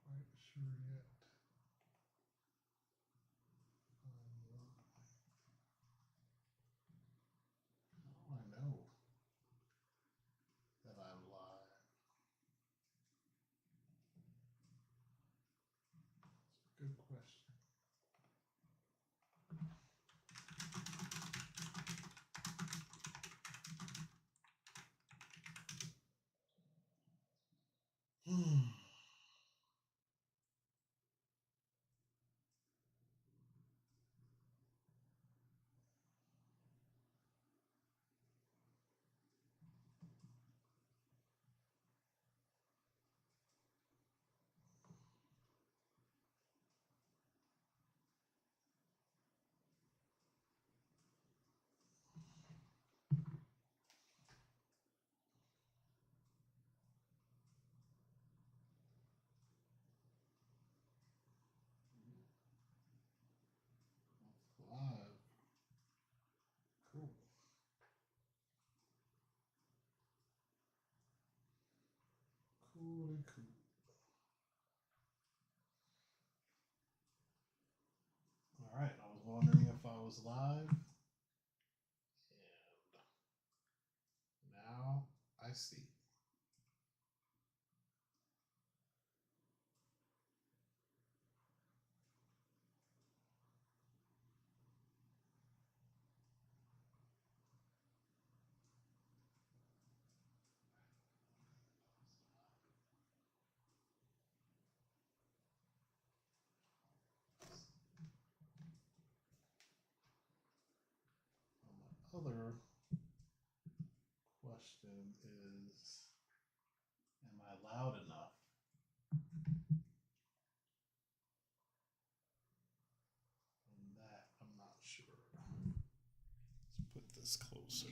Quite sure yet. How do I know that I'm live? It's a good question. Live. Cool. Cool. All right. I was wondering if I was live. And now I see. My other question is, am I loud enough? And that I'm not sure. Let's put this closer.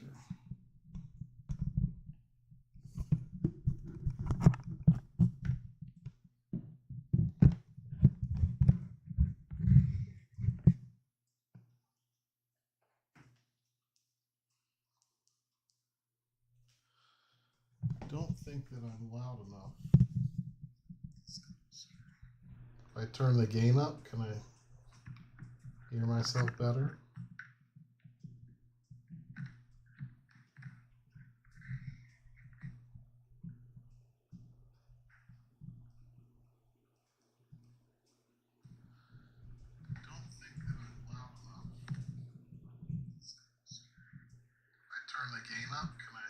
I don't think that I'm loud enough. If I turn the gain up, can I hear myself better? I don't think that I'm loud enough. If I turn the gain up, can I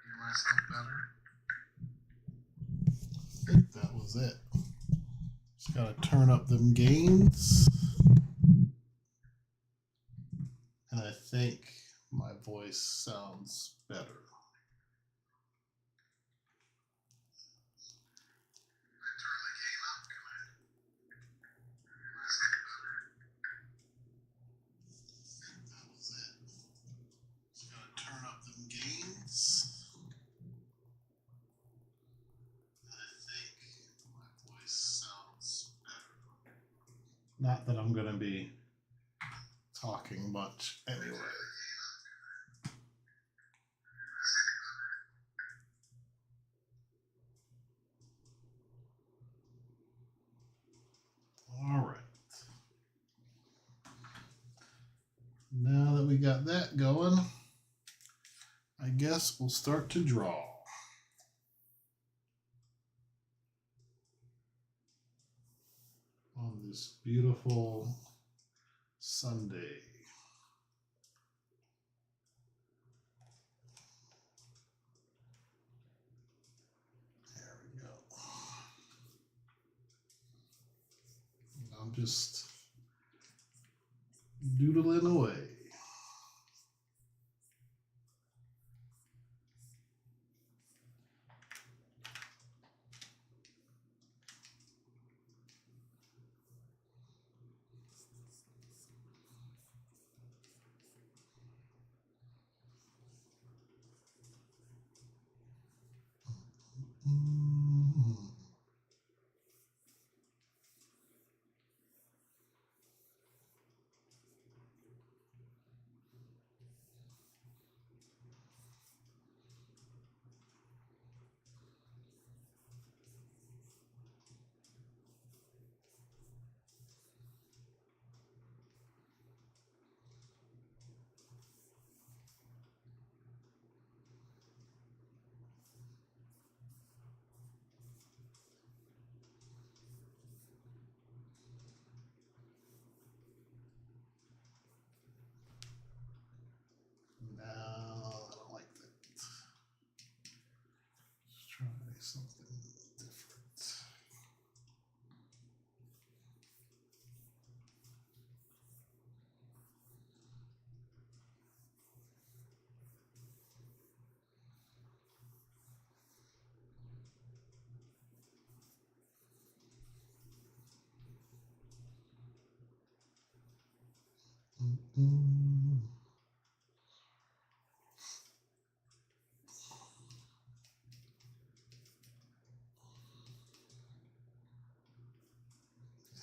hear myself better? I think that was it. Gotta turn up them gains. And I think my voice sounds better. Turn up them gains. I think my voice sounds better. Not that I'm going to be talking much anyway. All right. Now that we got that going, I guess we'll start to draw. On this beautiful Sunday. There we go. I'm just doodling away. No, I don't like that. Let's try something different.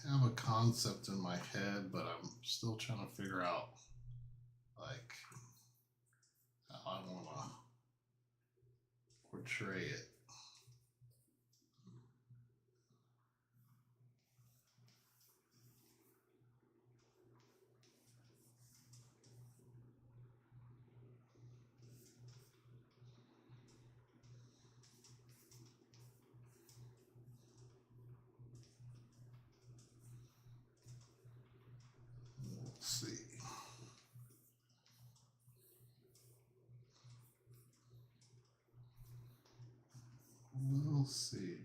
I have a concept in my head, but I'm still trying to figure out like how I want to portray it. We'll see. We'll see.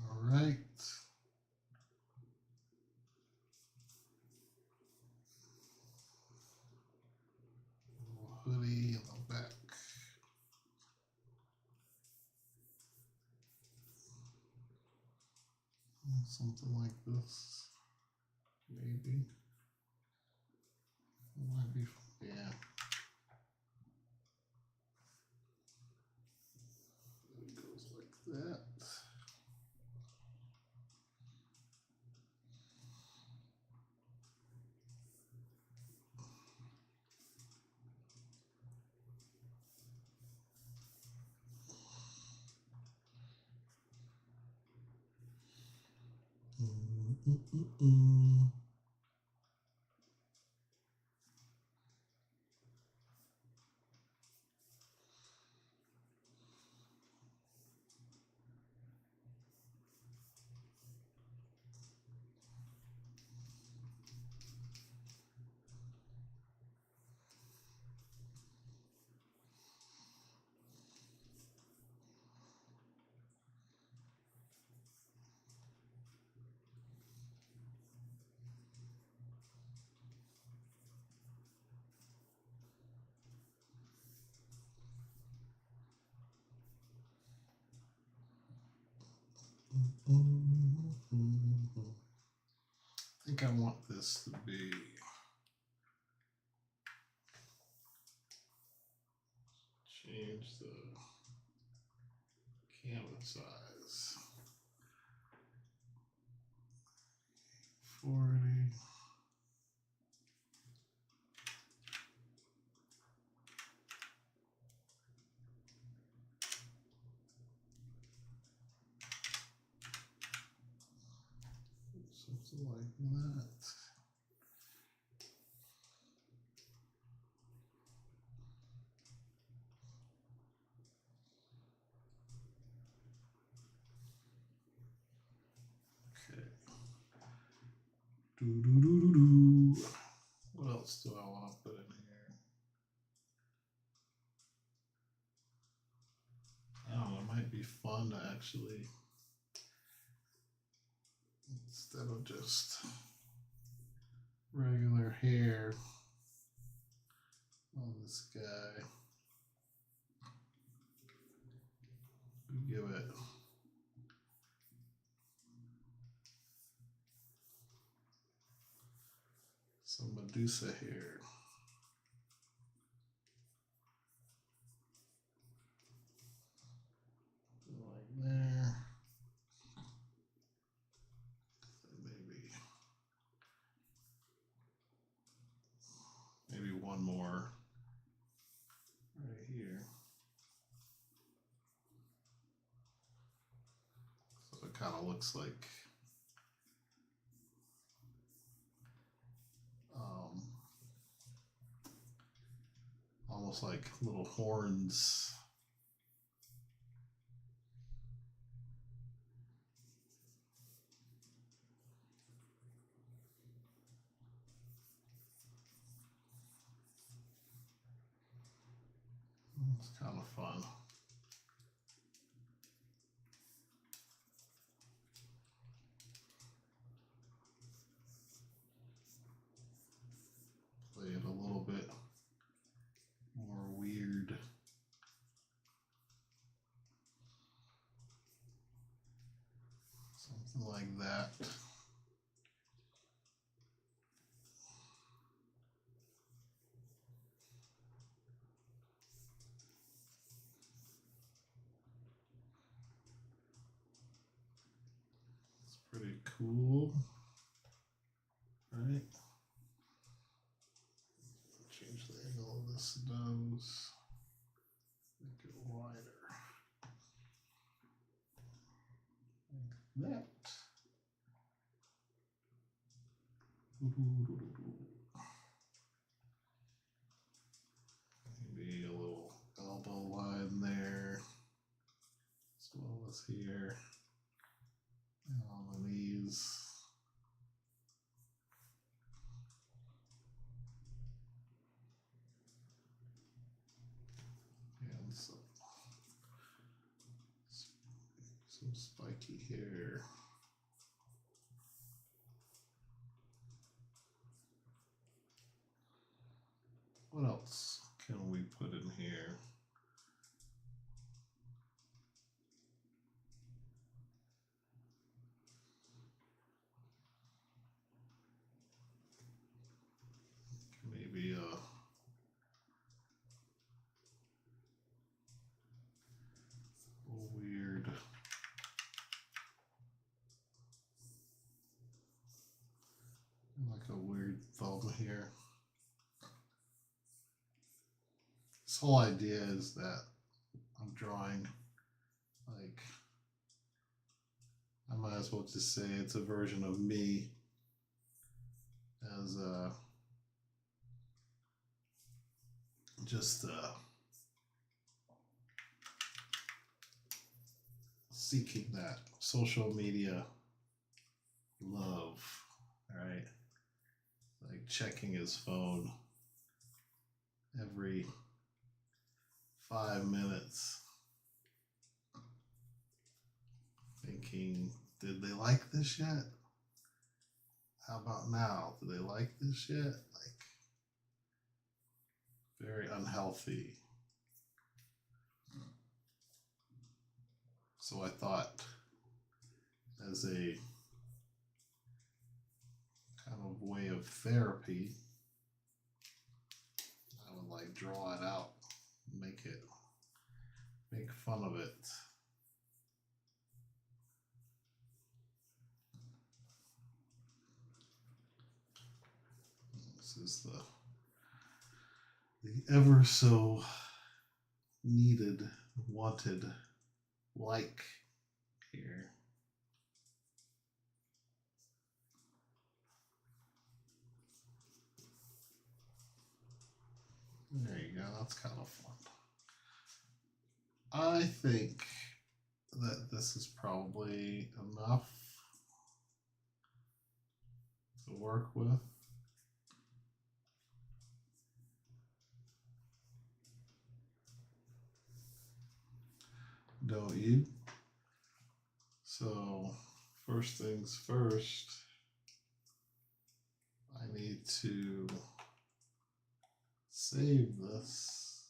All right. Hoodie in the back. Something like this. Maybe. Might be, yeah. It goes like that. I think I want this to be change the canvas size 40. Something like that. Okay. What else do I want to put in here? I don't know, it might be fun to actually, instead of just regular hair on this guy, we give it some Medusa hair. Like there. Maybe one more right here. So it kind of looks like almost like little horns. It's kind of fun. Play it a little bit more weird. Something like that. It's pretty cool, right? Change the angle of this nose, make it wider, like that. Maybe a little elbow line there, as well as here, and on the knees. And so Some spiky hair. What else can we put in here? Maybe weird. Like a weird thumb here. This whole idea is that I'm drawing, like, I might as well just say it's a version of me as just seeking that social media love, right? Like checking his phone every 5 minutes, thinking, did they like this yet? How about now? Do they like this yet? Like, very unhealthy. So I thought, as a kind of way of therapy, I would like draw it out, make fun of it. This is the ever so needed, wanted like here. There you go, that's kind of fun. I think that this is probably enough to work with. Don't you? So, first things first, I need to save this.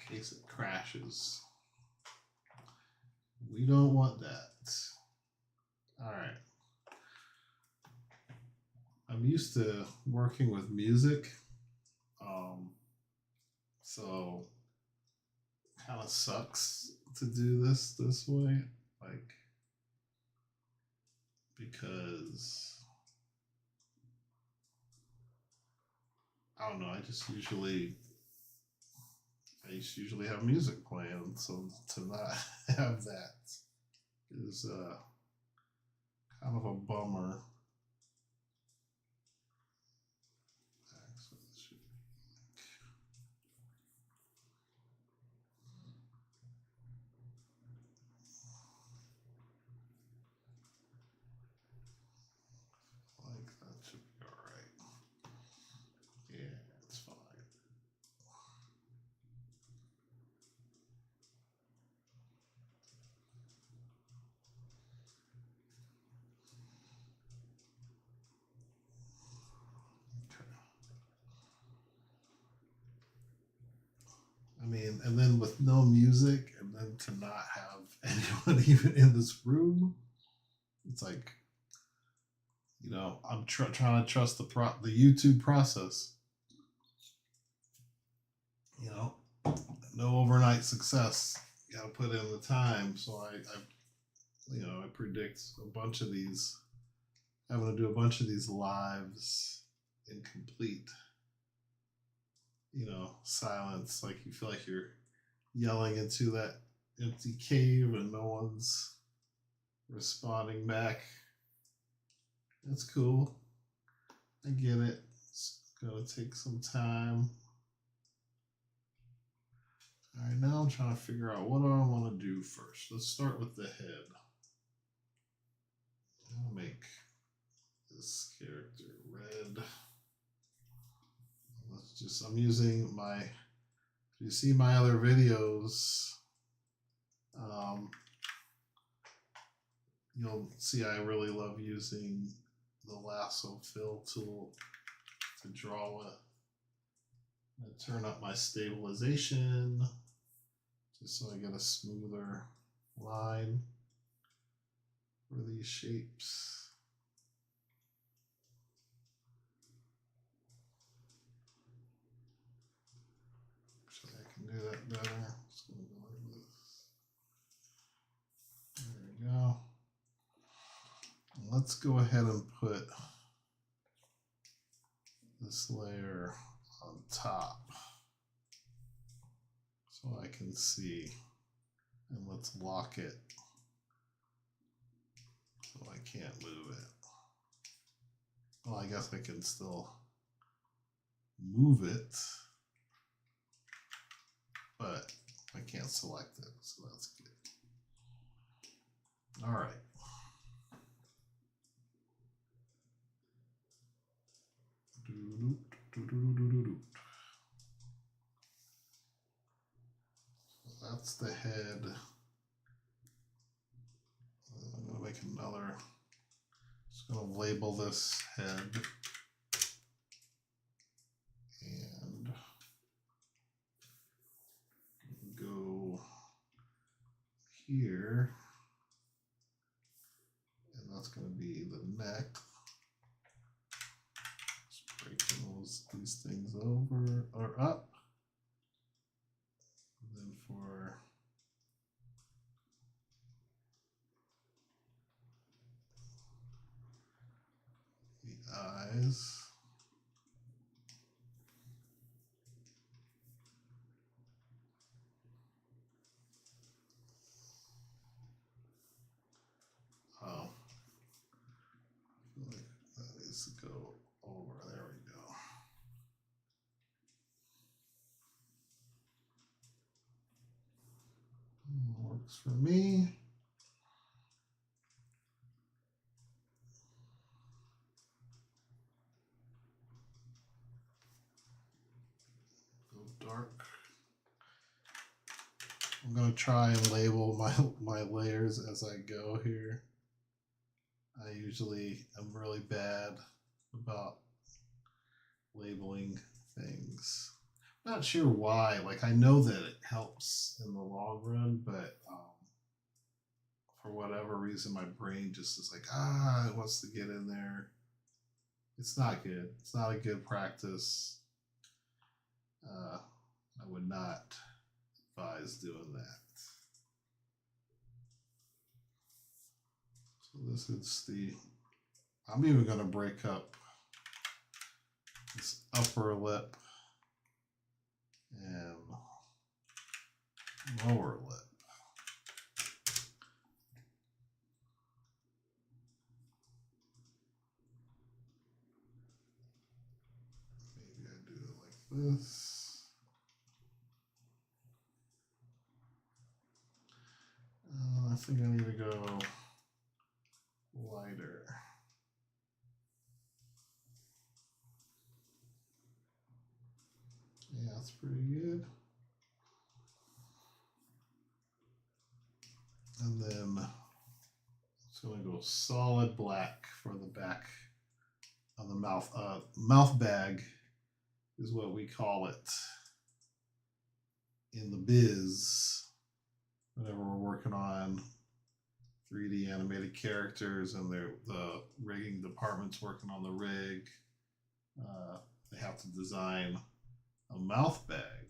In case it crashes. We don't want that. All right. I'm used to working with music, so kind of sucks to do this way, like, because I don't know. I usually have music playing, so to not have that is kind of a bummer. Like that should be all right. Yeah, it's fine. I mean, and then with no music, and then to not have anyone even in this room, it's like, I'm trying to trust the YouTube process. No overnight success. You got to put in the time. So I predict a bunch of these. I'm going to do a bunch of these lives in complete, silence. Like you feel like you're yelling into that empty cave and no one's responding back. That's cool. I get it. It's gonna take some time. All right, now I'm trying to figure out what do I want to do first. Let's start with the head. I'll make this character red. I'm using my, if you see my other videos, you'll see I really love using the lasso fill tool to draw with. I'm going to turn up my stabilization just so I get a smoother line for these shapes. Actually, I can do that better. Just gonna go like this. There we go. Let's go ahead and put this layer on top so I can see, and let's lock it so I can't move it. Well, I guess I can still move it, but I can't select it, so that's good. All right. So that's the head. I'm going to make another, just going to label this head. And go here. And that's going to be the neck. Just breaking these things over or up. And then for the eyes. Oh, I feel like that needs to go over. There we go. Works for me. Go dark. I'm gonna try and label my layers as I go here. I usually am really bad about labeling things. Not sure why. Like, I know that it helps in the long run, but for whatever reason, my brain just is like, it wants to get in there. It's not good. It's not a good practice. I would not advise doing that. So this is I'm even going to break up this upper lip and lower lip. Maybe I do it like this. I think I need to go lighter. Yeah, that's pretty good. And then it's going to go solid black for the back of the mouth. Mouth bag is what we call it in the biz whenever we're working on 3D animated characters and the rigging department's working on the rig. They have to design a mouth bag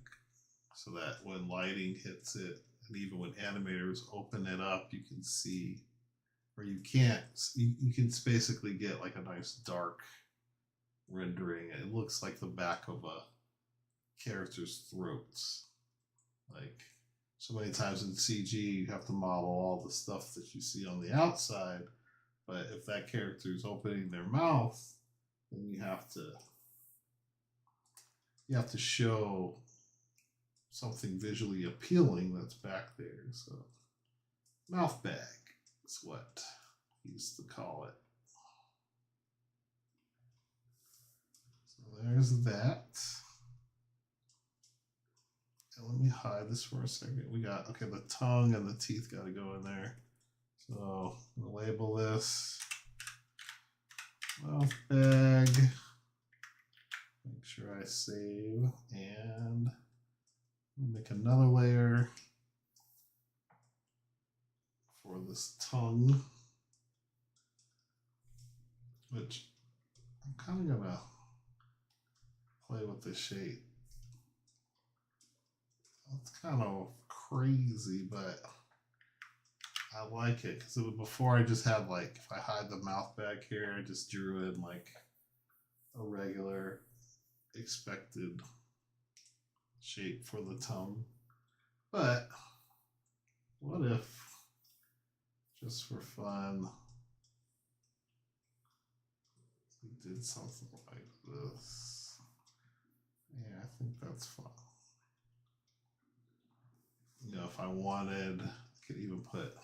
so that when lighting hits it, and even when animators open it up, you can see, or you can't, you can basically get like a nice dark rendering. It looks like the back of a character's throats. Like, so many times in CG, you have to model all the stuff that you see on the outside, but if that character is opening their mouth, then you have to show something visually appealing that's back there. So mouth bag is what we used to call it. So there's that. And let me hide this for a second. We got, okay, the tongue and the teeth got to go in there. So I'm going to label this mouth bag. Make sure I save and make another layer for this tongue, which I'm kind of gonna play with the shape. It's kind of crazy, but I like it because before I just had like, if I hide the mouth back here, I just drew in like a regular expected shape for the tongue. But what if, just for fun, we did something like this? Yeah, I think that's fun. You know, if I wanted, I could even put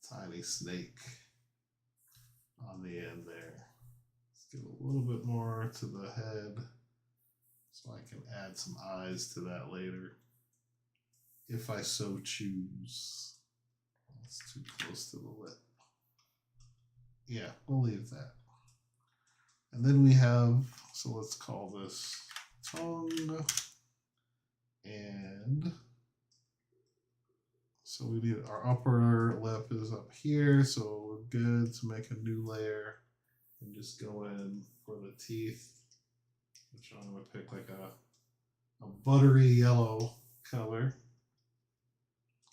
tiny snake on the end there. Let's give a little bit more to the head so I can add some eyes to that later if I so choose. That's too close to the lip. Yeah, we'll leave that. And then we have, so let's call this tongue. And so we need, our upper lip is up here, so we're good to make a new layer and just go in for the teeth, which I'm going to pick like a buttery yellow color.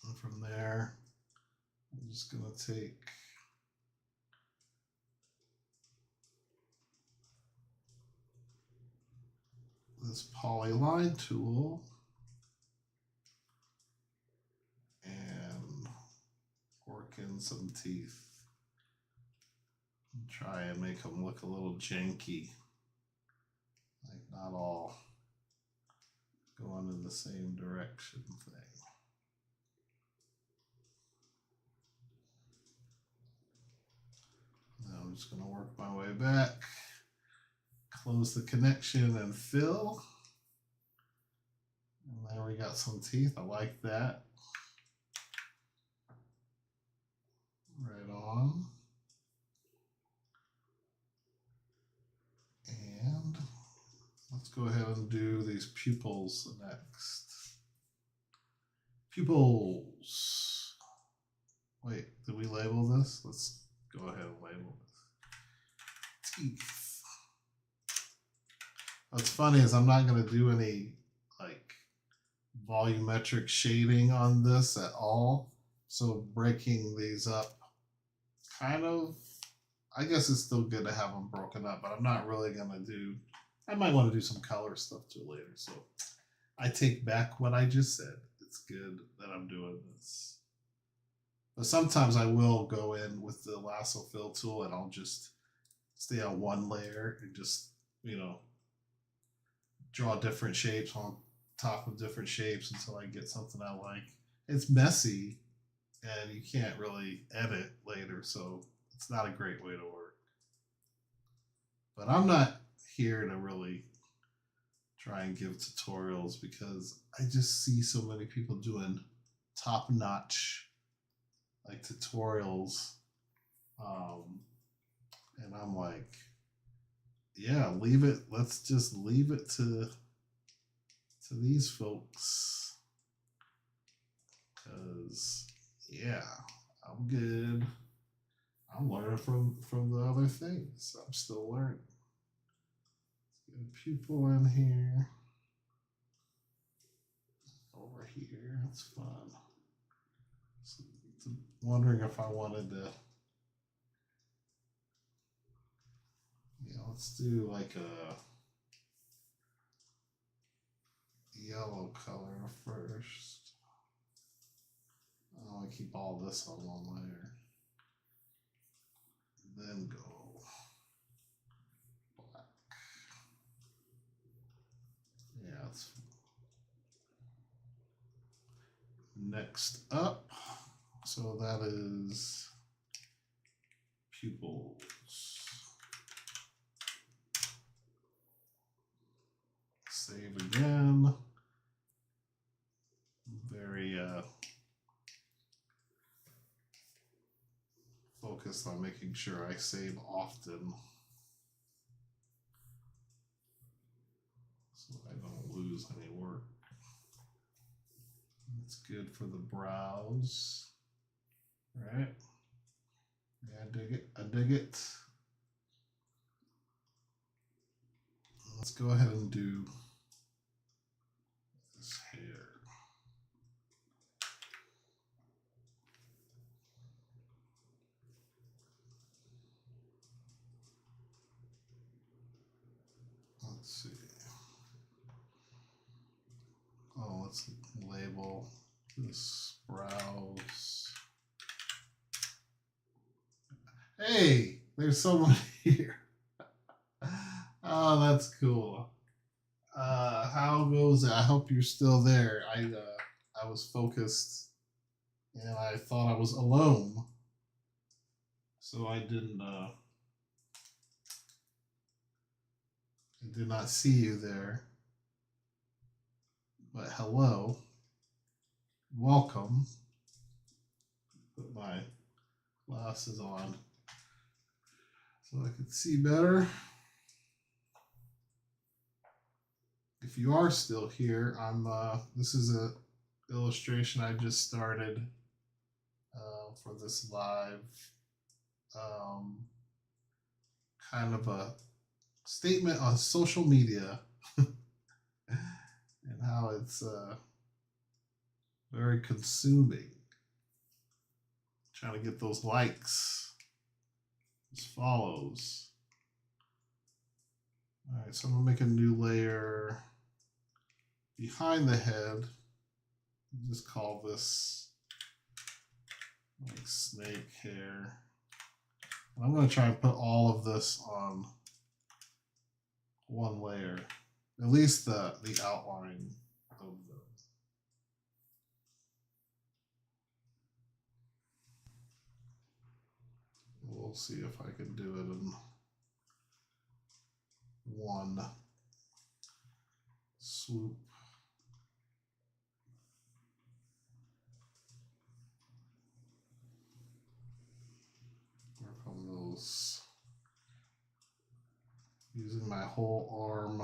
And from there, I'm just going to take this polyline tool and work in some teeth and try and make them look a little janky, like not all going in the same direction thing. Now I'm just going to work my way back, close the connection and fill. And there we got some teeth. I like that. Right on. And let's go ahead and do these pupils next. Pupils. Wait, did we label this? Let's go ahead and label this. Teeth. What's funny is I'm not going to do any like volumetric shading on this at all. So breaking these up kind of, I guess it's still good to have them broken up, but I'm not really going to do, I might want to do some color stuff too later. So I take back what I just said. It's good that I'm doing this. But sometimes I will go in with the lasso fill tool and I'll just stay on one layer and just, you know, draw different shapes on top of different shapes until I get something I like. It's messy and you can't really edit later, so it's not a great way to work. But I'm not here to really try and give tutorials because I just see so many people doing top-notch like tutorials, and I'm like, yeah, leave it. Let's just leave it to these folks, because yeah, I'm good. I'm learning from the other things. I'm still learning. Let's get a pupil in here. Over here, it's fun. So, wondering if I wanted to, yeah, let's do like a yellow color first. I'll keep all this on one layer. Then go black. Yeah, that's next up. So that is pupils. Save again. focused on making sure I save often so I don't lose any work. It's good for the brows, right? Yeah, I dig it. I dig it. Let's go ahead and do this hair. Let's see. Oh, let's label this brows. Hey, there's someone here. Oh, that's cool. How goes it? I hope you're still there. I was focused and I thought I was alone. So I did not see you there. But hello. Welcome. Put my glasses on so I can see better. If you are still here, this is a illustration I just started for this live, kind of a statement on social media and how it's very consuming. Trying to get those likes, those follows. All right, so I'm gonna make a new layer behind the head. Just call this like snake hair. And I'm gonna try and put all of this on one layer, at least the outline of the. We'll see if I can do it in one swoop. Work on those. Using my whole arm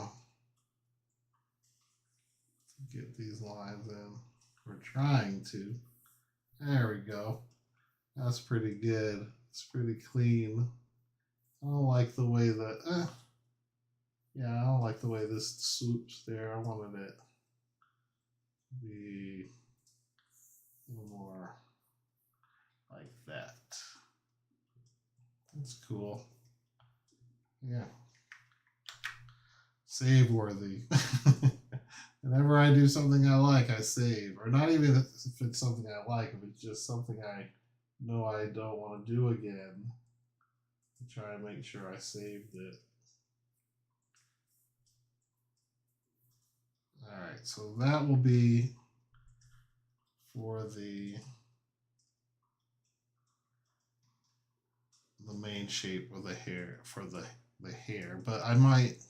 to get these lines in. We're trying to. There we go. That's pretty good. It's pretty clean. I don't like the way that. Yeah, I don't like the way this swoops there. I wanted it to be a little more like that. That's cool. Yeah. Save worthy. Whenever I do something I like, I save. Or not even if it's something I like, if it's just something I know I don't want to do again, I try and make sure I saved it. All right, so that will be for the main shape of the hair, for the hair, but I might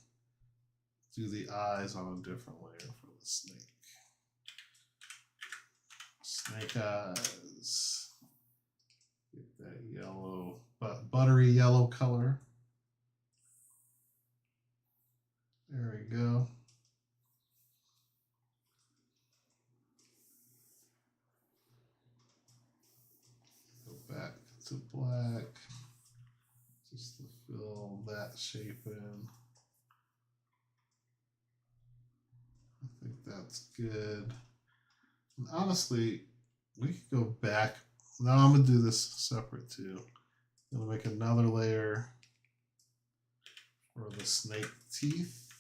do the eyes on a different layer for the snake. Snake eyes. Get that yellow, but buttery yellow color. There we go. Go back to black, just to fill that shape in. I think that's good. And honestly, we could go back. No, I'm gonna do this separate too. I'm gonna make another layer for the snake teeth.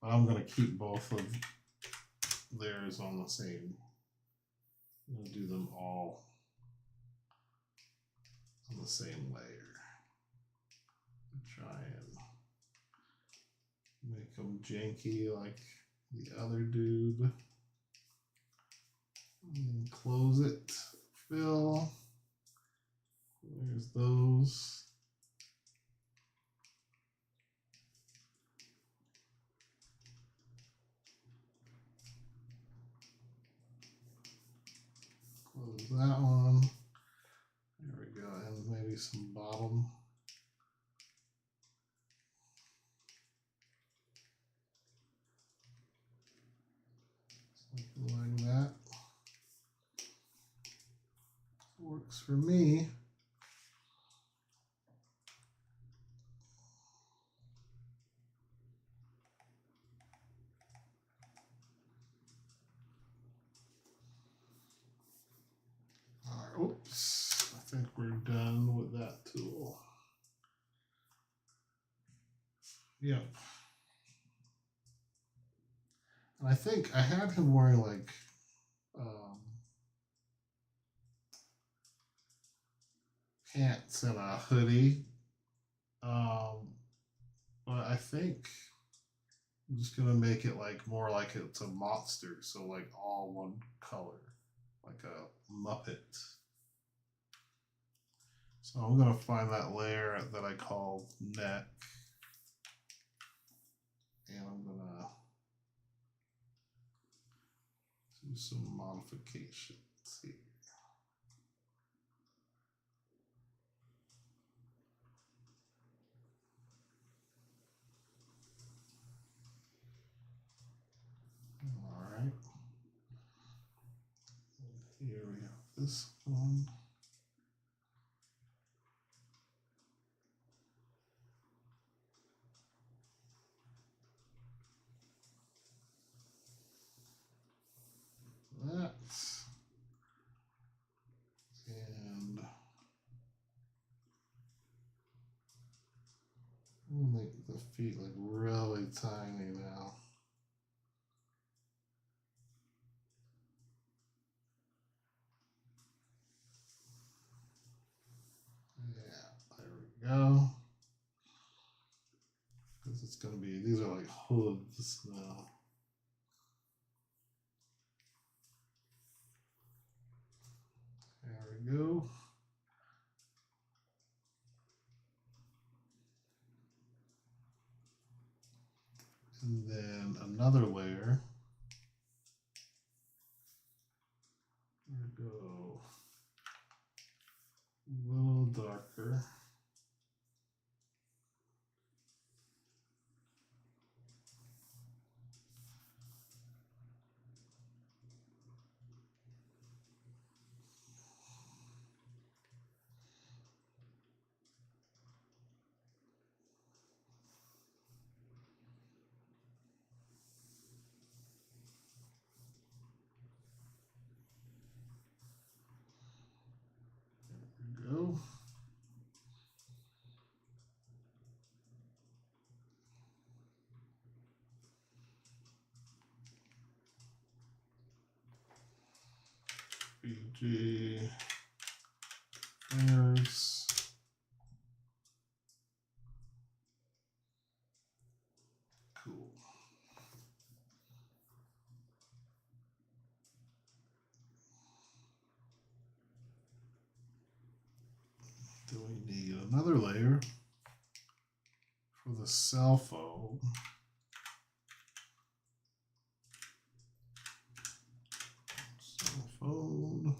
But I'm gonna keep both of layers on the same. I'm gonna do them all on the same layer. Try and make them janky like the other dude. And close it, fill. There's those. Close that one. There maybe some bottom. Something like that. Works for me. All right, oops. I think we're done with that tool. Yep. And I think I had him wearing like pants and a hoodie. But I think I'm just gonna make it like more like it's a monster, so like all one color, like a Muppet. So I'm gonna find that layer that I call neck, and I'm gonna do some modifications here. All right. And here we have this one. That. And we'll make the feet like really tiny now. Yeah, there we go. Because it's going to be, these are like hooves now. There we go. And then another layer. There we go. A little darker. There we go. BG layers. Cool. Do we need another layer for the cell phone? Cell phone.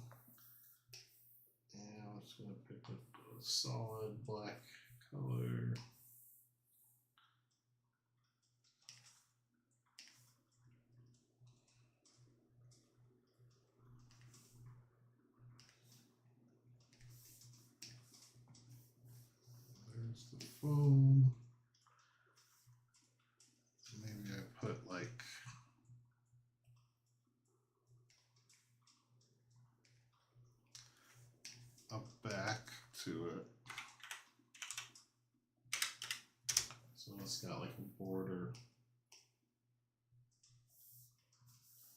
And I'm just going to pick up a solid black color. There's the phone. Maybe I put like a back to it. So it's got like a border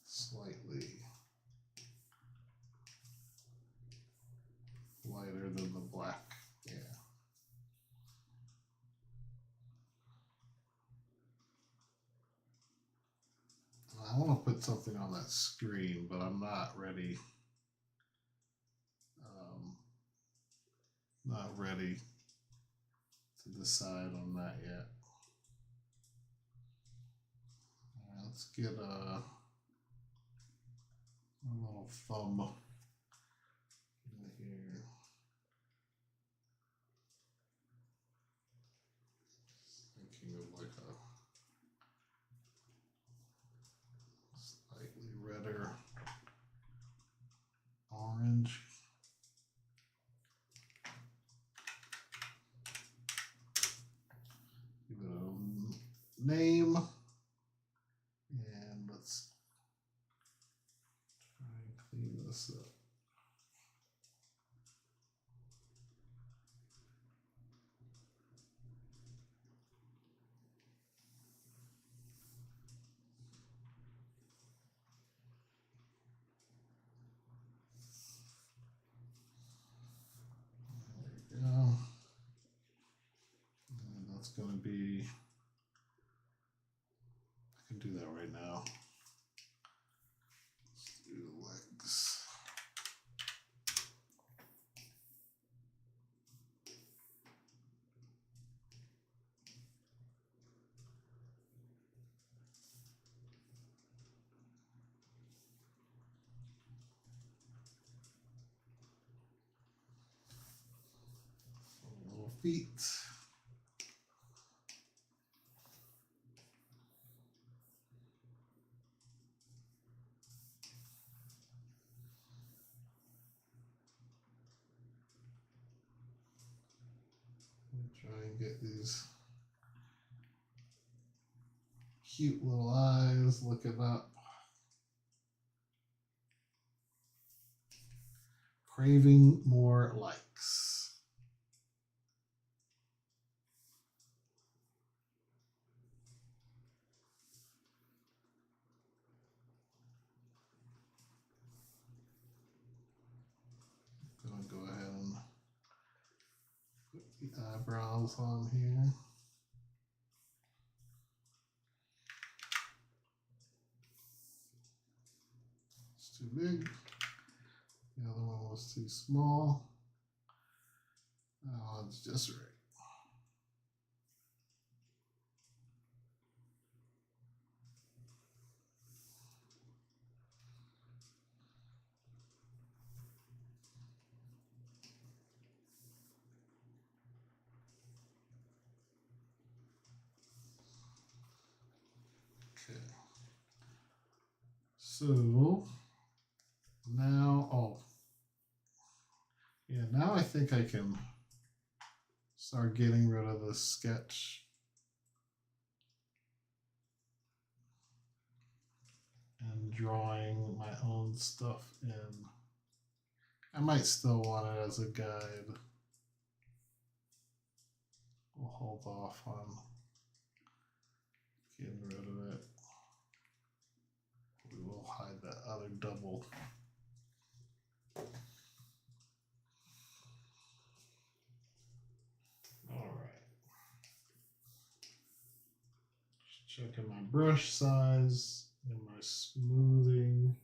slightly lighter than the black. Yeah. I want to put something on that screen, but I'm not ready. Not ready to decide on that yet. Let's get a little thumb in here. orange. Give it a name. And let's try and clean this up. There we go. And that's going to be, I can do that right now. Let's do legs. Little feet. Try and get these cute little eyes looking up. Craving more likes. Gonna go ahead and put the eyebrows on here. It's too big. The other one was too small. Oh, it's just right. Okay. So now, oh, yeah, now I think I can start getting rid of the sketch and drawing my own stuff in. I might still want it as a guide. We'll hold off on getting rid of it. We will hide that other double. All right. Just checking my brush size and my smoothing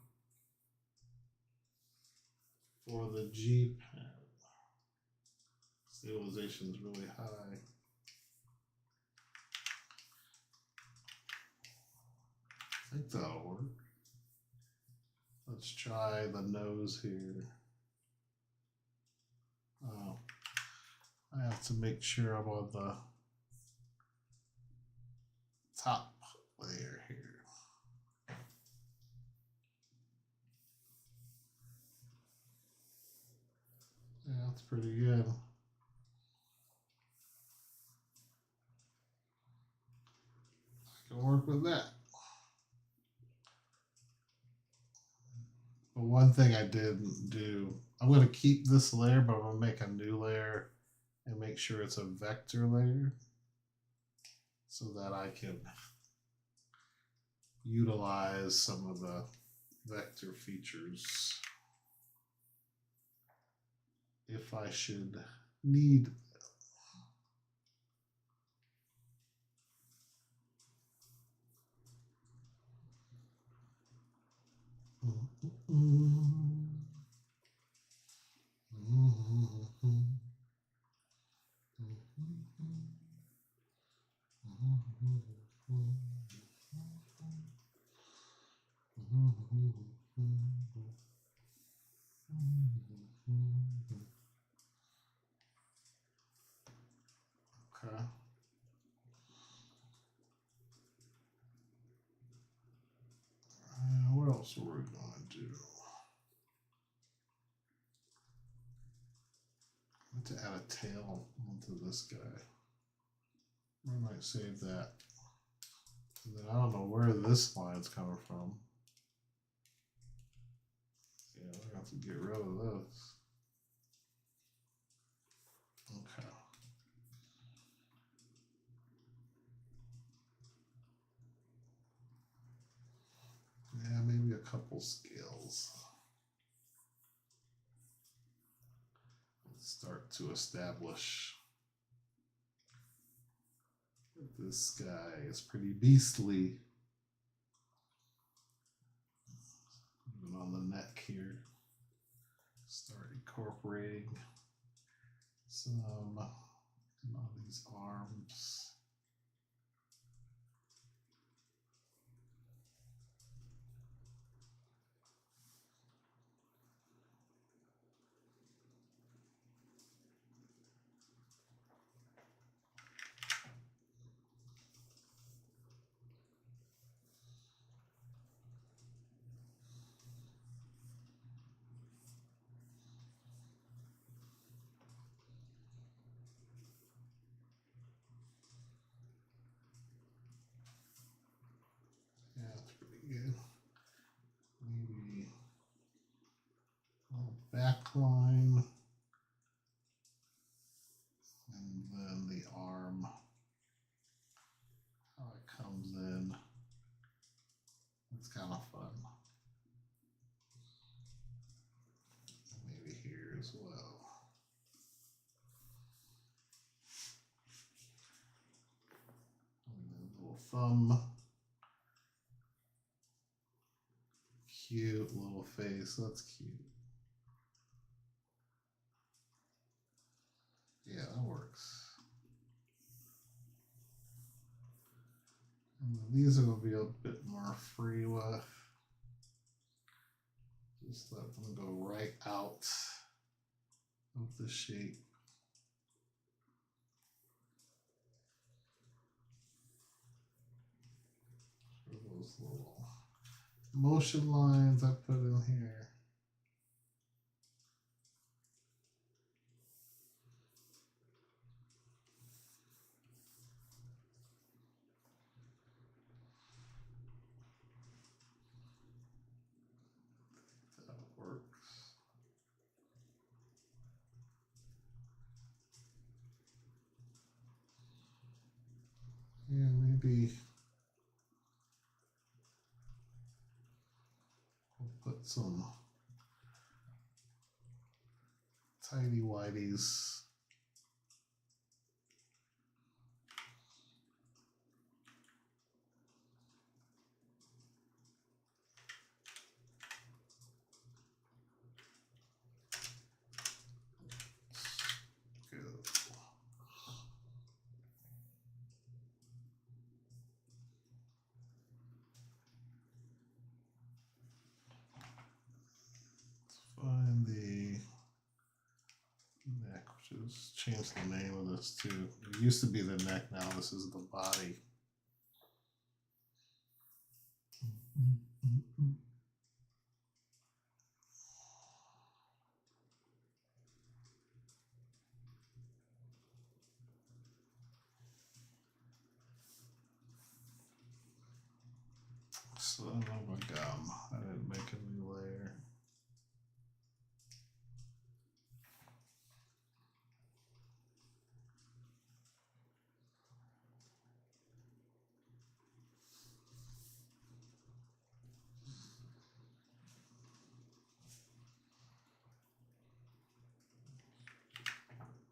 for the G pen. Stabilization is really high. I think that'll work. Let's try the nose here. Oh, I have to make sure I'm on the top layer here. Yeah, that's pretty good. I can work with that. But one thing I didn't do, I'm going to keep this layer, but I'm going to make a new layer and make sure it's a vector layer so that I can utilize some of the vector features if I should need them. Okay. What else are we going to do? to add a tail onto this guy. I might save that. And then I don't know where this line's coming from. Yeah, we're gonna have to get rid of those. Okay. Yeah, maybe a couple scales. Let's start to establish that this guy is pretty beastly. Even on the neck here. Start incorporating some on these arms. Yeah, that's pretty good. Maybe a little back line. And then the arm, how it comes in. It's kind of fun. Maybe here as well. And then a little thumb. Cute little face, that's cute. Yeah, that works. And these will be a bit more free with. Just let them go right out of the shape. For those little motion lines I put in here. That works. Yeah, maybe we'll put some tidy whities. Find the neck, which is change the name of this too. It used to be the neck, now this is the body. Son of a gum. I didn't make a new layer.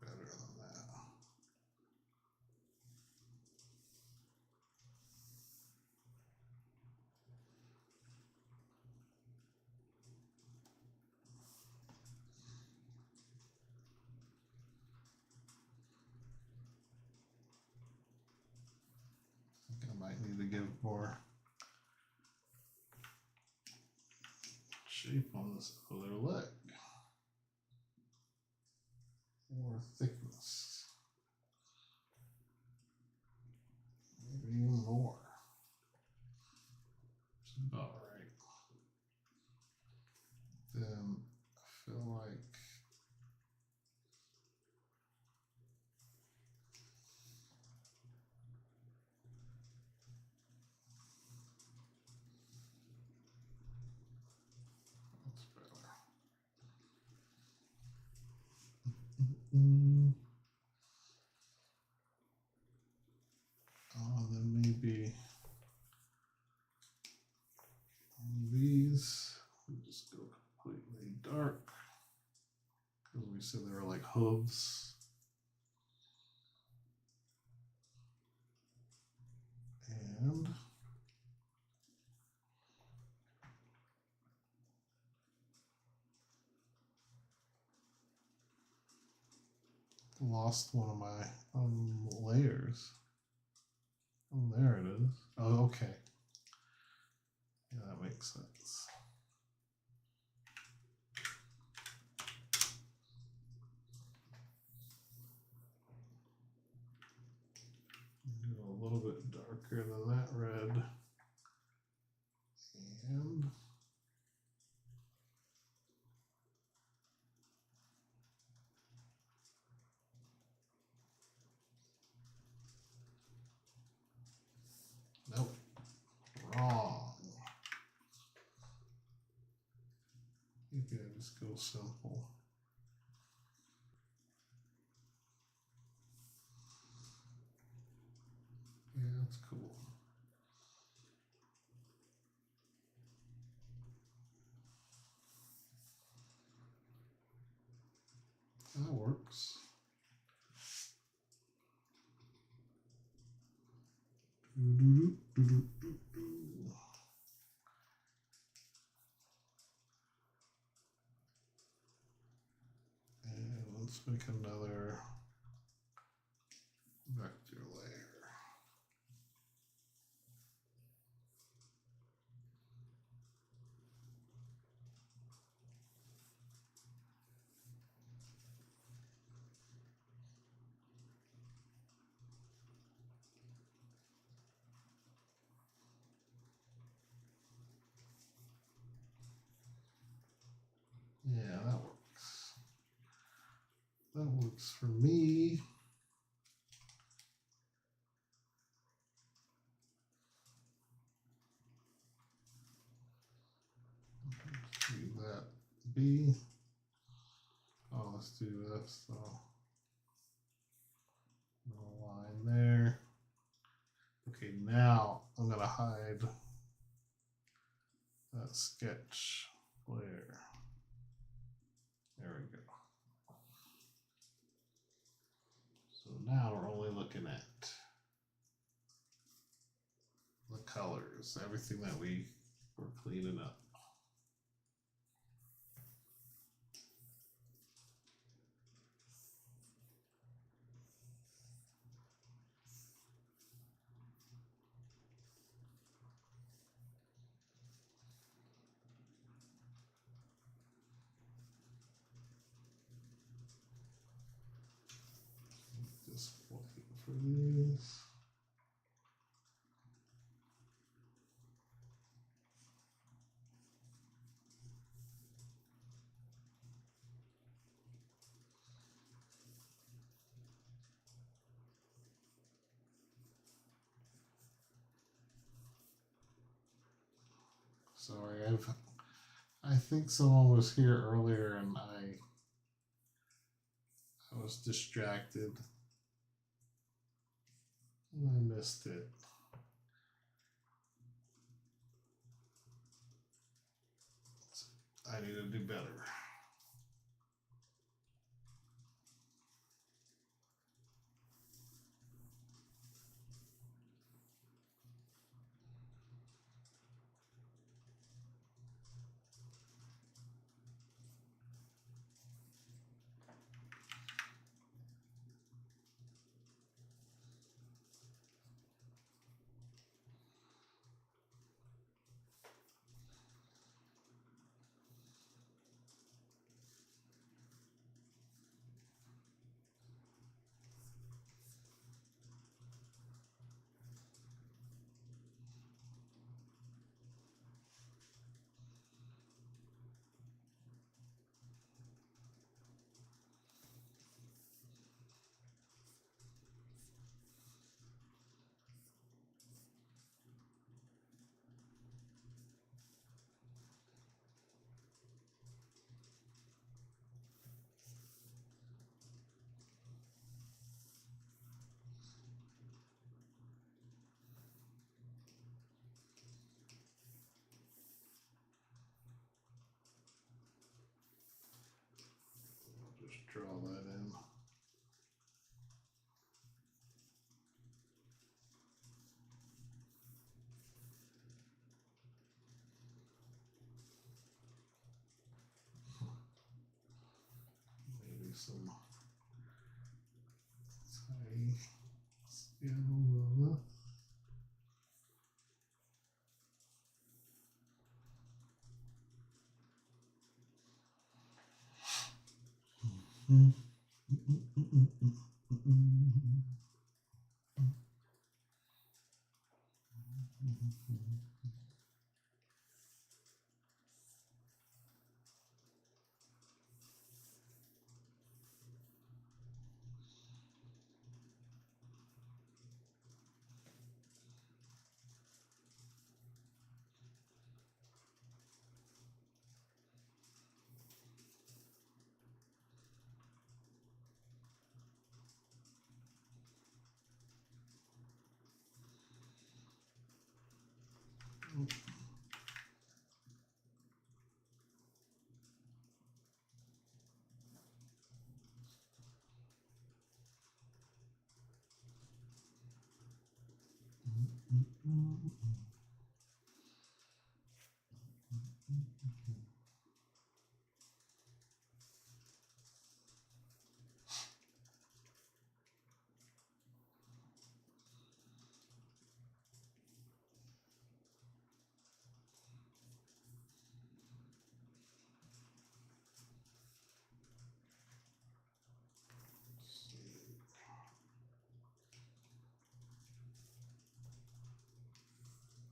Better than that. I think I might need to give more shape on this other leg. More thickness. Maybe even more. It's about right. Then I feel like Because we said they were like hooves. And lost one of my layers. Oh, there it is. Oh, okay. Yeah, that makes sense. Do a little bit darker than that red. And nope, wrong. Maybe I just go simple. Yeah, that's cool. That works. And let's make another vector layer. Yeah, that works. That works for me. Leave that be. Oh, let's do this though. No line there. Okay, now I'm gonna hide that sketch layer. There we go. So now we're only looking at the colors, everything that we were cleaning up. Just wait for these. Sorry, I think someone was here earlier and I was distracted and I missed it. I need to do better. draw that in. Maybe some tiny scale.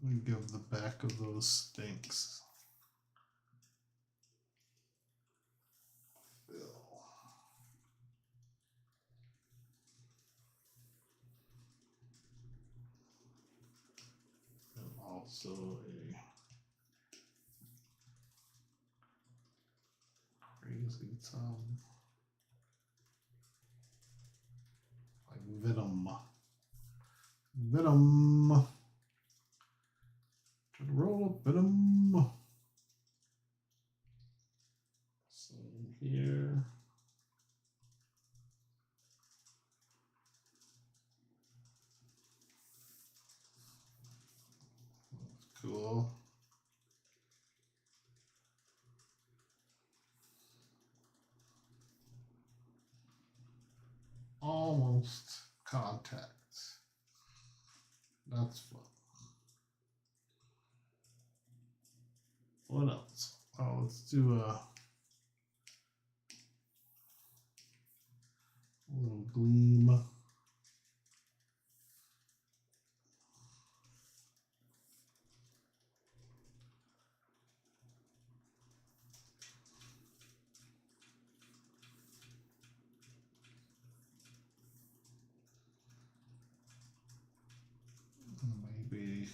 We give the back of those stinks. Fill. And also a crazy Tom. Like Venom. Venom. Try to roll a Venom. So here. That's cool. Almost contact. That's fun. What else? Oh, let's do a little gleam. Maybe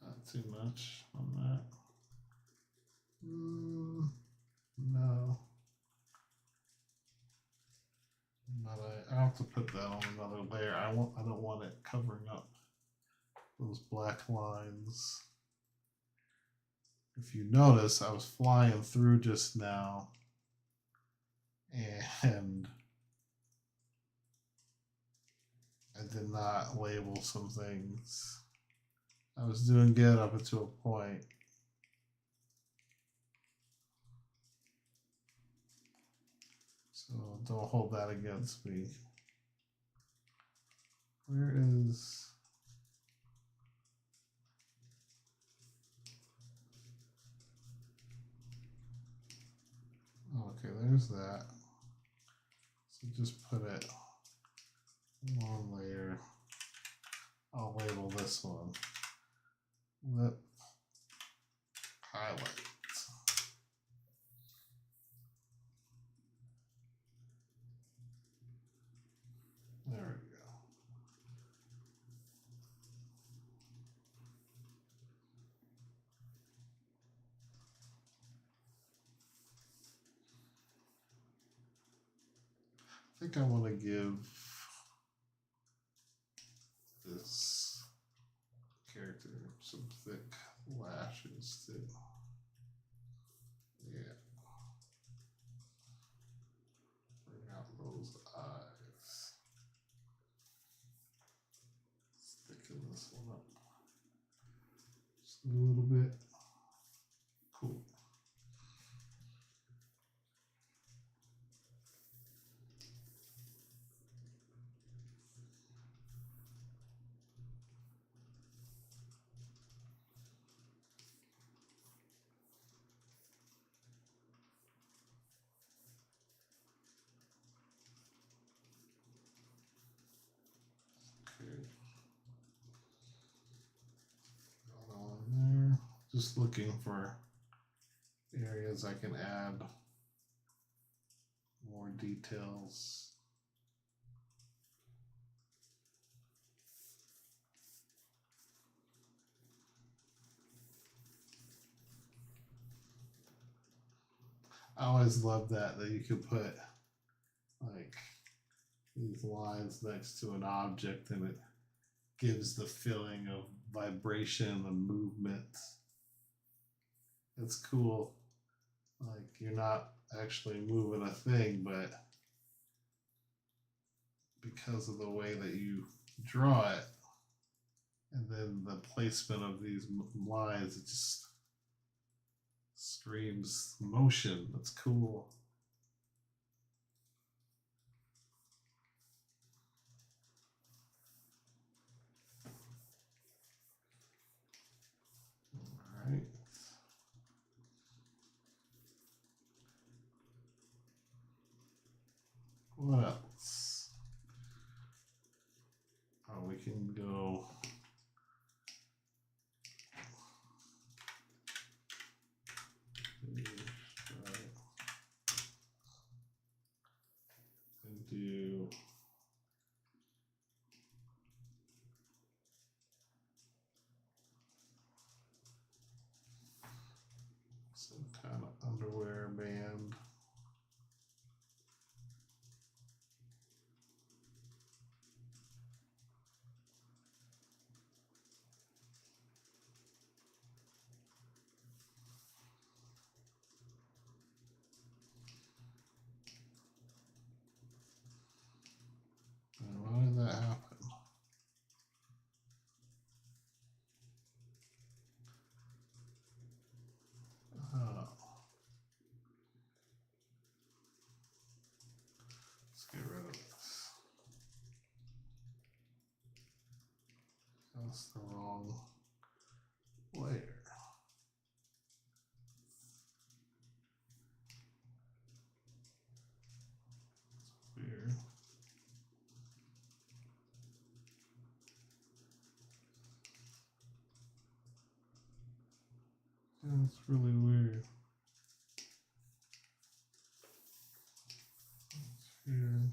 not too much on that. No. I have to put that on another layer. I don't want it covering up those black lines. If you notice, I was flying through just now and I did not label some things. I was doing good up until a point. So don't hold that against me. Where is... Okay, there's that. So just put it one layer. I'll label this one. Lip highlight. There we go. I think I want to give this character some thick lashes too. Yeah. Bring out those eyes. Sticking this one up just a little bit. Cool. Okay. Got on there. Just looking for areas I can add more details. I always love that you could put like these lines next to an object and it gives the feeling of vibration and movement. It's cool. Like you're not actually moving a thing, but because of the way that you draw it and then the placement of these lines, it just screams motion. That's cool. All right. What else? Oh, we can go. And do some kind of underwear band. And why did that happen? Oh. Let's get rid of this. That's the wrong layer. Weird. That's really weird. Here,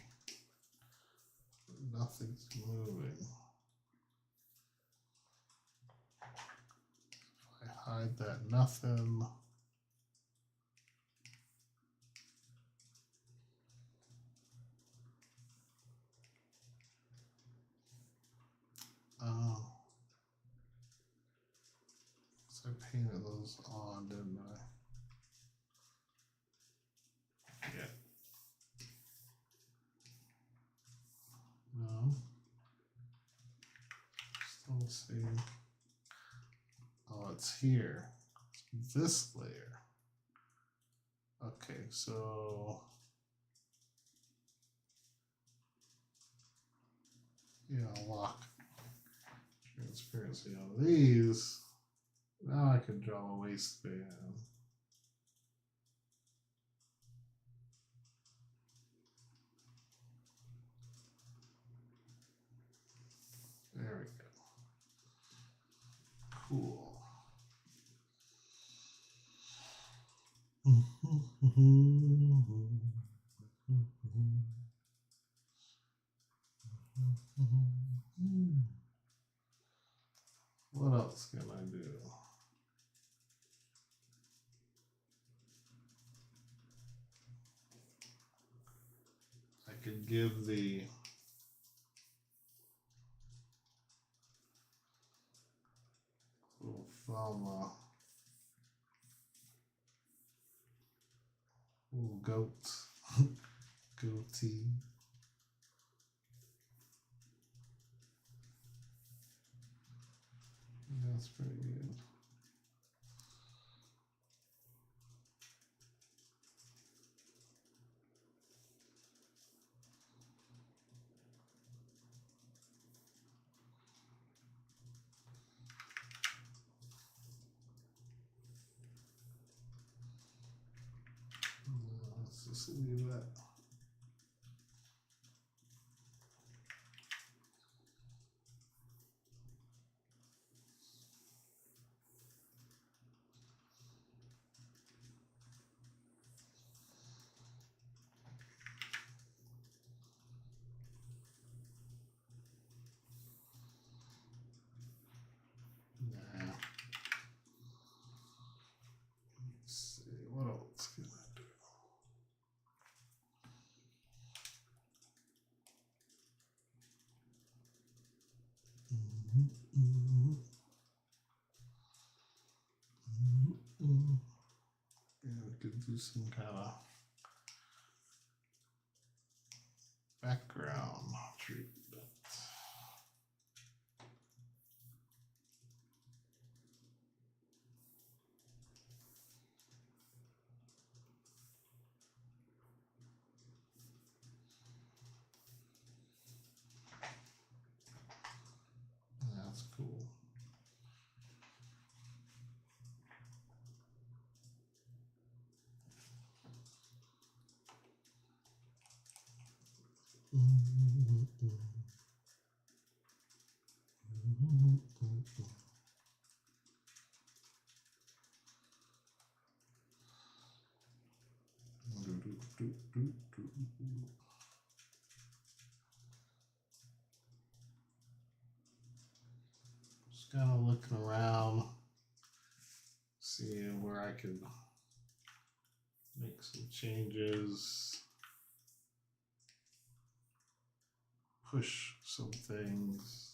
nothing's moving. If I hide that nothing, oh, so I painted those on, didn't I? Yeah. No. Still see. Oh, it's here. This layer. Okay, so yeah, lock transparency on these. Now I can draw a waistband. There we go. Cool. What else can I do? I could give the little thumb Little goat. Goatee. That's pretty good. Let's just leave that. Nah. Let's see, what else can I do? Yeah, we could do some kind of background treatment. That's cool. Just kind of looking around, seeing where I can make some changes, push some things.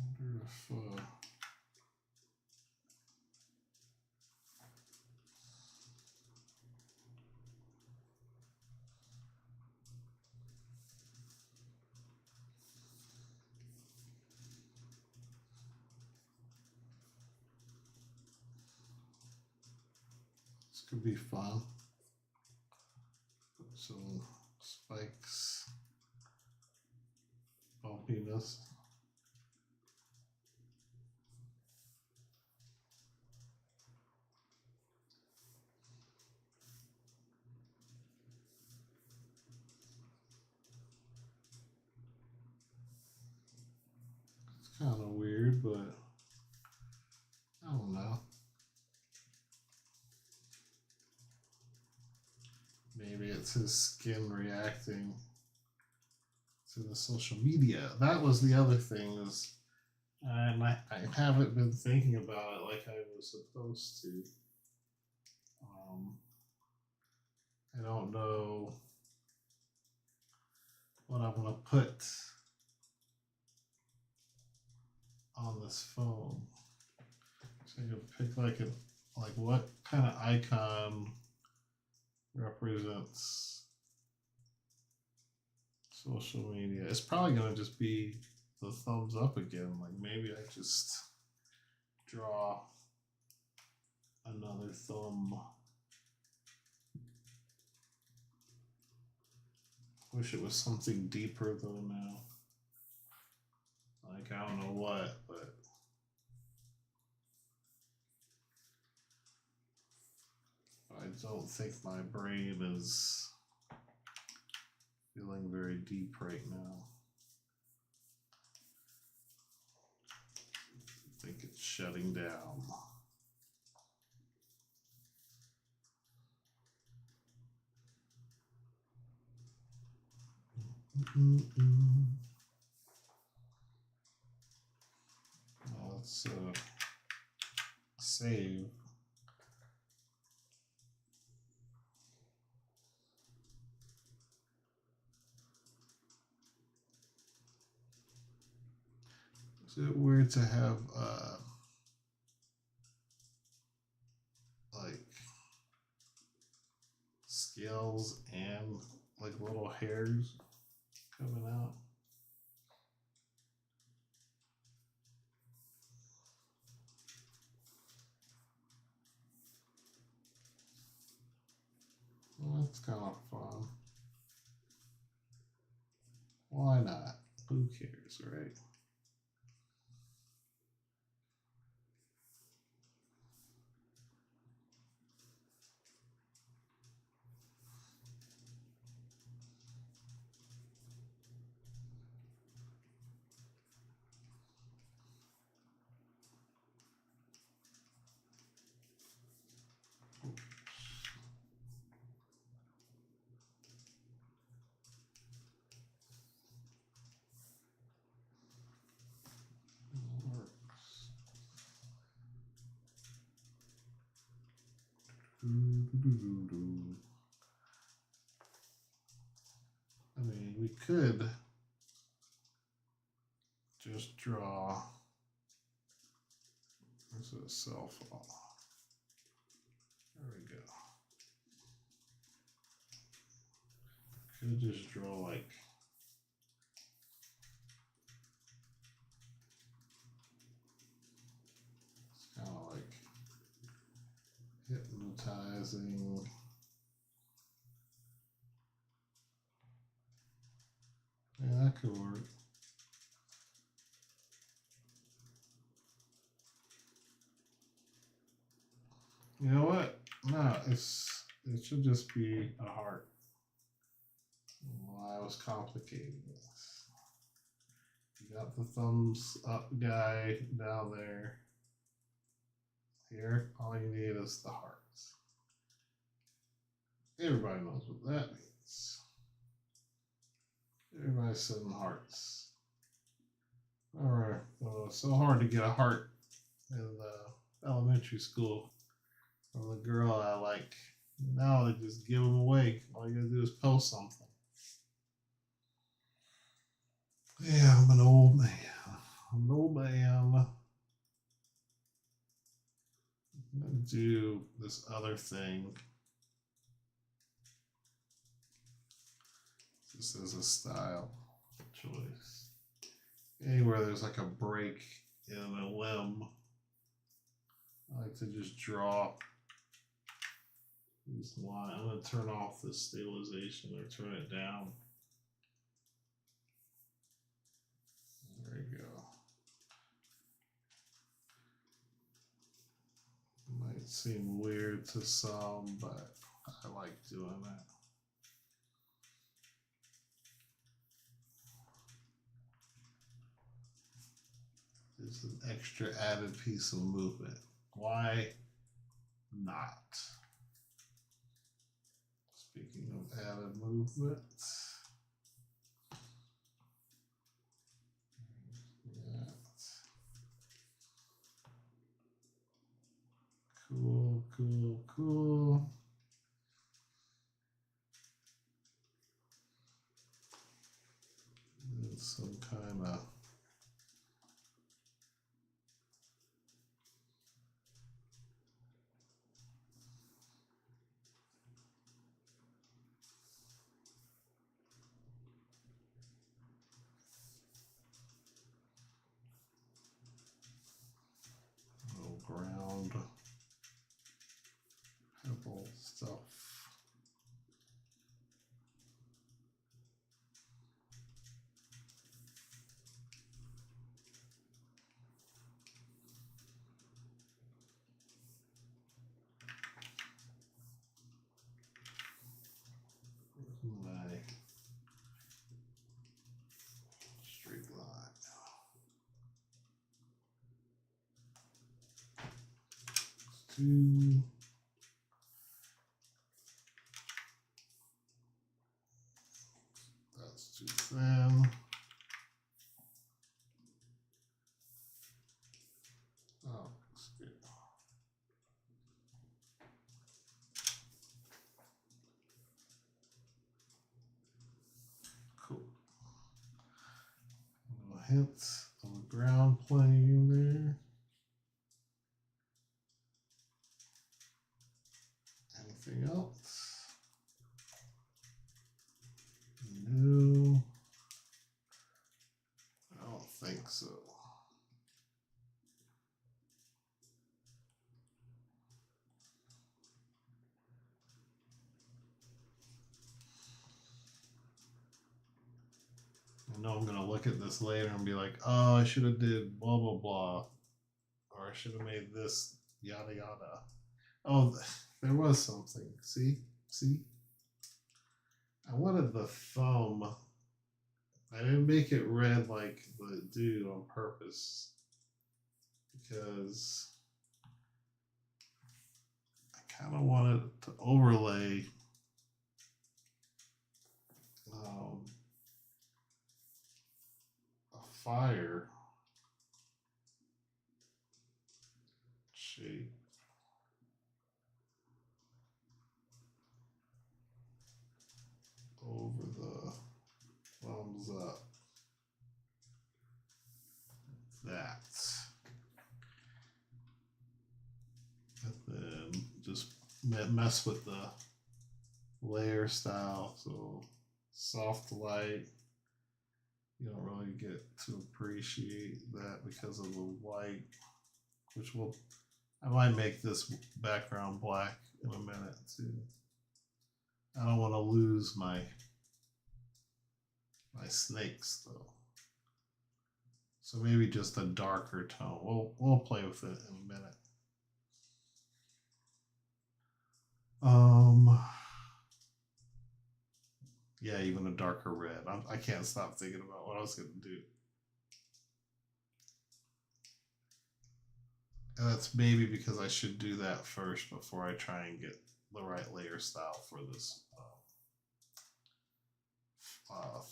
Wonder if this could be fun. Put some spikes, bumpiness. It's kind of weird, but I don't know. Maybe it's his skin reacting to the social media. That was the other thing is, and I haven't been thinking about it like I was supposed to. I don't know what I'm gonna put on this phone. So you pick like what kind of icon represents social media. It's probably gonna just be the thumbs up again. Like maybe I just draw another thumb. Wish it was something deeper though now. Like I don't know what, but I don't think my brain is feeling very deep right now. I think it's shutting down. Let's save. it weird to have like scales and like little hairs coming out? Well, that's kind of fun. Why not? Who cares, right? I mean, we could just draw. This is a cell phone. There we go. Could just draw like it's kind of like hypnotizing. Yeah, that could work. You know what? No, it should just be a heart. Well, I was complicating this. You got the thumbs up guy down there. Here, all you need is the hearts. Everybody knows what that means. Everybody's sending hearts. Alright, well, it's so hard to get a heart in the elementary school from the girl I like. Now they just give them away. All you gotta do is post something. Yeah, I'm an old man. I'm an old man. I'm gonna do this other thing. This is a style choice. Anywhere there's like a break in a limb, I like to just draw these lines. I'm going to turn off the stabilization or turn it down. There you go. Might seem weird to some, but I like doing that. It's an extra added piece of movement. Why not? Speaking of added movement, cool, cool, cool. And some kind of little ground pebble stuff. My straight line. Two. That's too thin. Oh, that's good. Cool. A hint of a ground plane there. Anything else? No, I don't think so. I know I'm gonna look at this later and be like, oh, I should have did blah blah blah, or I should have made this yada yada. Oh, there was something. See, see. I wanted the thumb. I didn't make it red like the dude on purpose because I kind of wanted to overlay a fire shape. Over the thumbs up. That. And then just mess with the layer style. So soft light. You don't really get to appreciate that because of the white, which will, I might make this background black in a minute too. I don't want to lose my snakes though. So maybe just a darker tone. We'll play with it in a minute. Yeah, even a darker red. I can't stop thinking about what I was gonna do. And that's maybe because I should do that first before I try and get the right layer style for this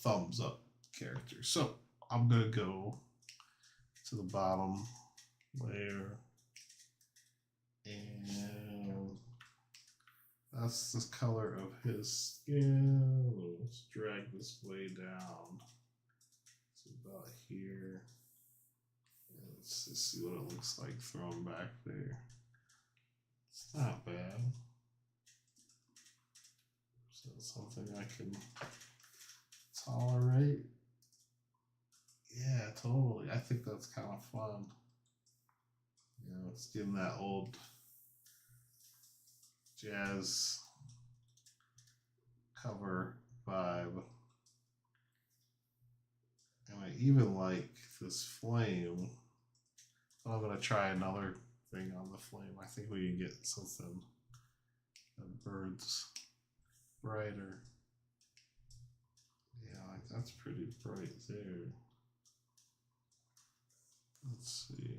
thumbs up character. So I'm gonna go to the bottom layer, and that's the color of his skin. Let's drag this way down. It's about here. Let's just see what it looks like thrown back there. It's not bad. So something I can tolerate. Yeah, totally. I think that's kind of fun. You know, it's giving that old jazz cover vibe. And I even like this flame. I'm going to try another thing on the flame. I think we can get something that burns brighter. Yeah, like that's pretty bright there. Let's see.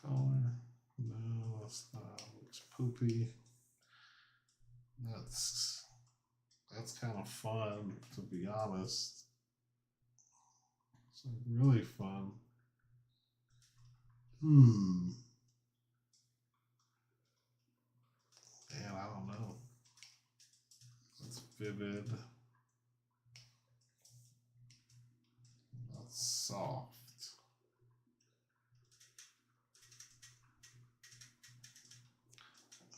Color. No, that's not. Looks poopy. That's kind of fun, to be honest. It's like really fun. Man, I don't know. That's vivid. That's soft.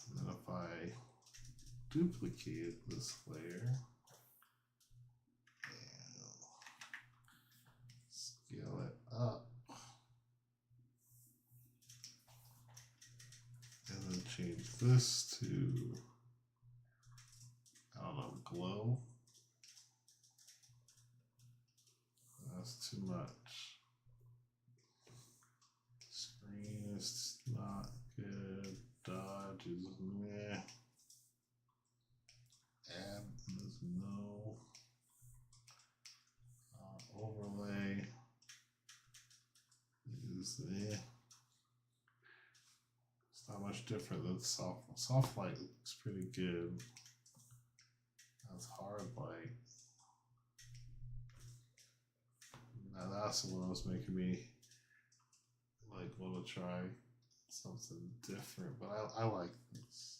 And then if I duplicate this layer and scale it up, and then change this to, I don't know, glow. That's too much. Screen is not good. Dodge is meh. Add is no. Overlay is there. It's not much different than soft. Soft light looks pretty good. That's hard light. Now that's the one that was making me like want to try something different, but I like this.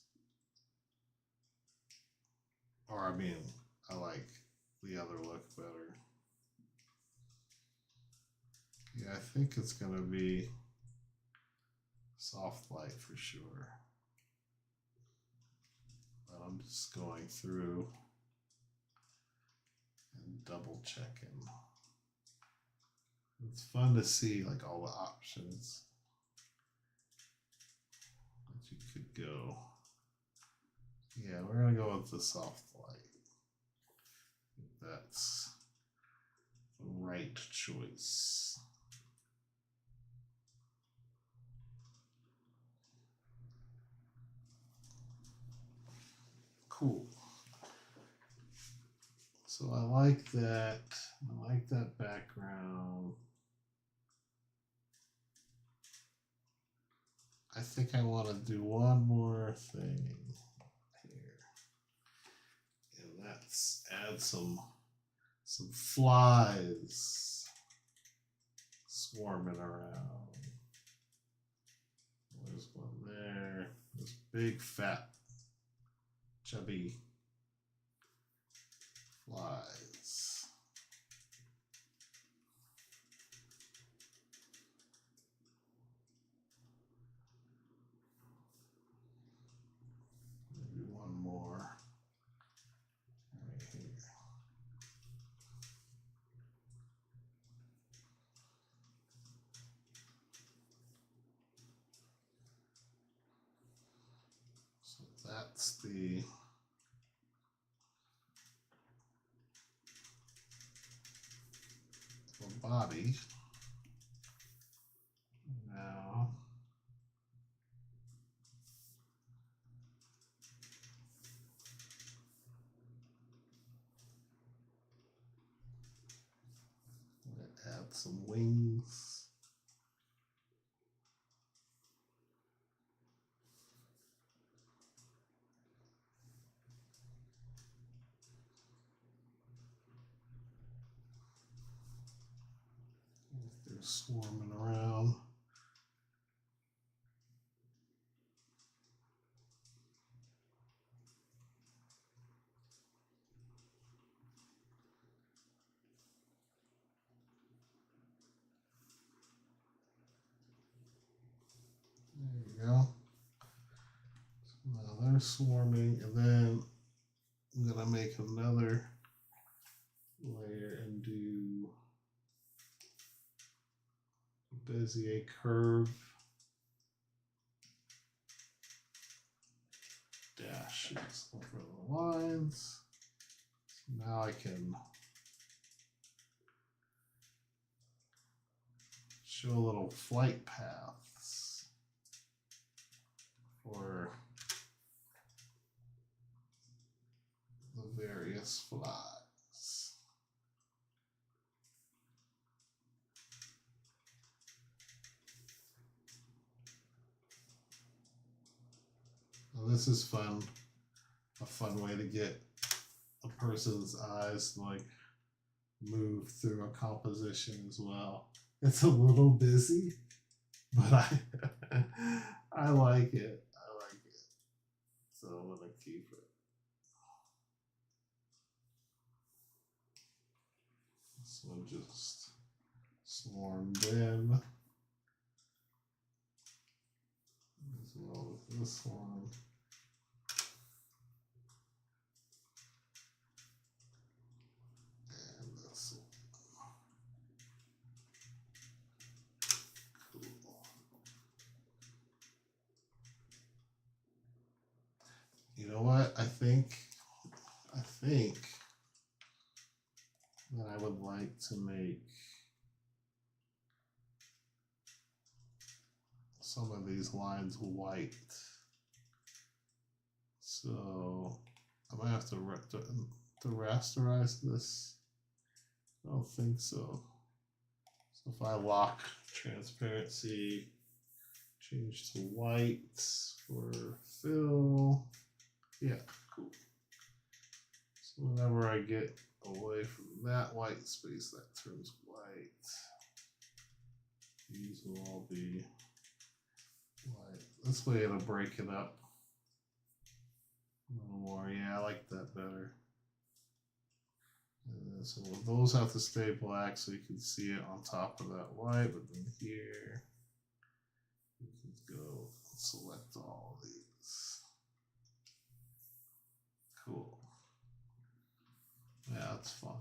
Or I mean, I like the other look better. Yeah, I think it's gonna be soft light for sure. But I'm just going through and double checking. It's fun to see like all the options that you could go. Yeah, we're gonna go with the soft light. That's the right choice. Cool. So I like that. I like that background. I think I want to do one more thing here. And that's add some flies swarming around. There's one there. This big fat chubby flies. Maybe one more right here. So that's the body. Now I'm going to add some wings. They're swarming around. There you go. So now they're swarming, and then I'm gonna make another layer and do Bezier curve dashes over the lines. So now I can show a little flight paths for the various flies. Now this is fun, a fun way to get a person's eyes to like move through a composition as well. It's a little busy, but I like it. I like it. So I'm gonna keep it. This one just swarmed in. As well as this one. And this one. Cool. You know what? I think that I would like to make some of these lines white. So I might have to rasterize this. I don't think so. So if I lock transparency, change to white for fill. Yeah, cool. So whenever I get away from that white space, that turns white. These will all be Like, this way it'll break it up a little more. Yeah, I like that better. And then, so those have to stay black so you can see it on top of that white, but then here you can go select all of these. Cool. Yeah, that's fun.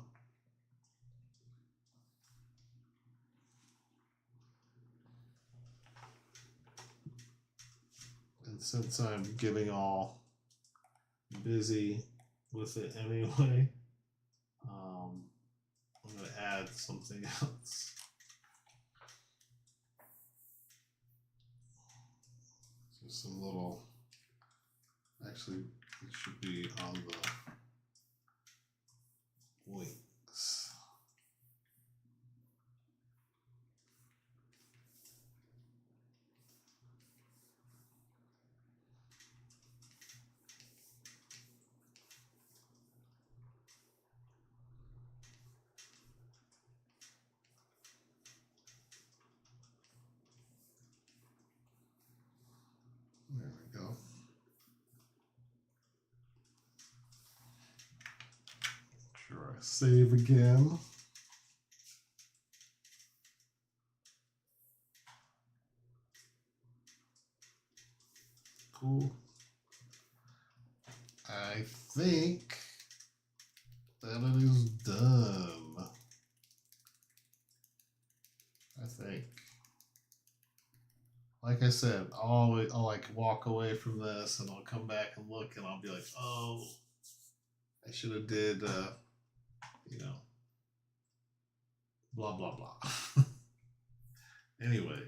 And since I'm getting all busy with it anyway, I'm going to add something else. So some little, actually, it should be on the wings. There we go. Sure, I save again. Cool. I think that it is done. I think. Like I said, I'll like walk away from this and I'll come back and look and I'll be like, oh, I should have did, you know, blah blah blah. Anyway,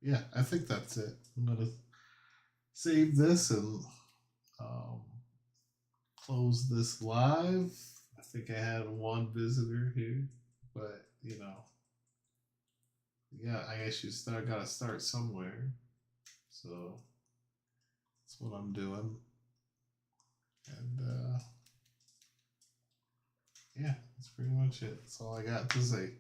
yeah, I think that's it. I'm gonna save this and um, close this live. I think I had one visitor here, but you know, yeah, I guess you gotta start somewhere. So that's what I'm doing. And yeah, that's pretty much it. That's all I got to say.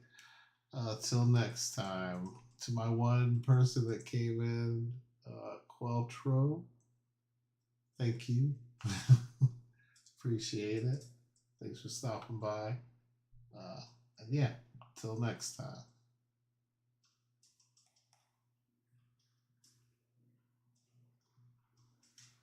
Till next time. To my one person that came in, Queltro, thank you. Appreciate it. Thanks for stopping by. And yeah, till next time.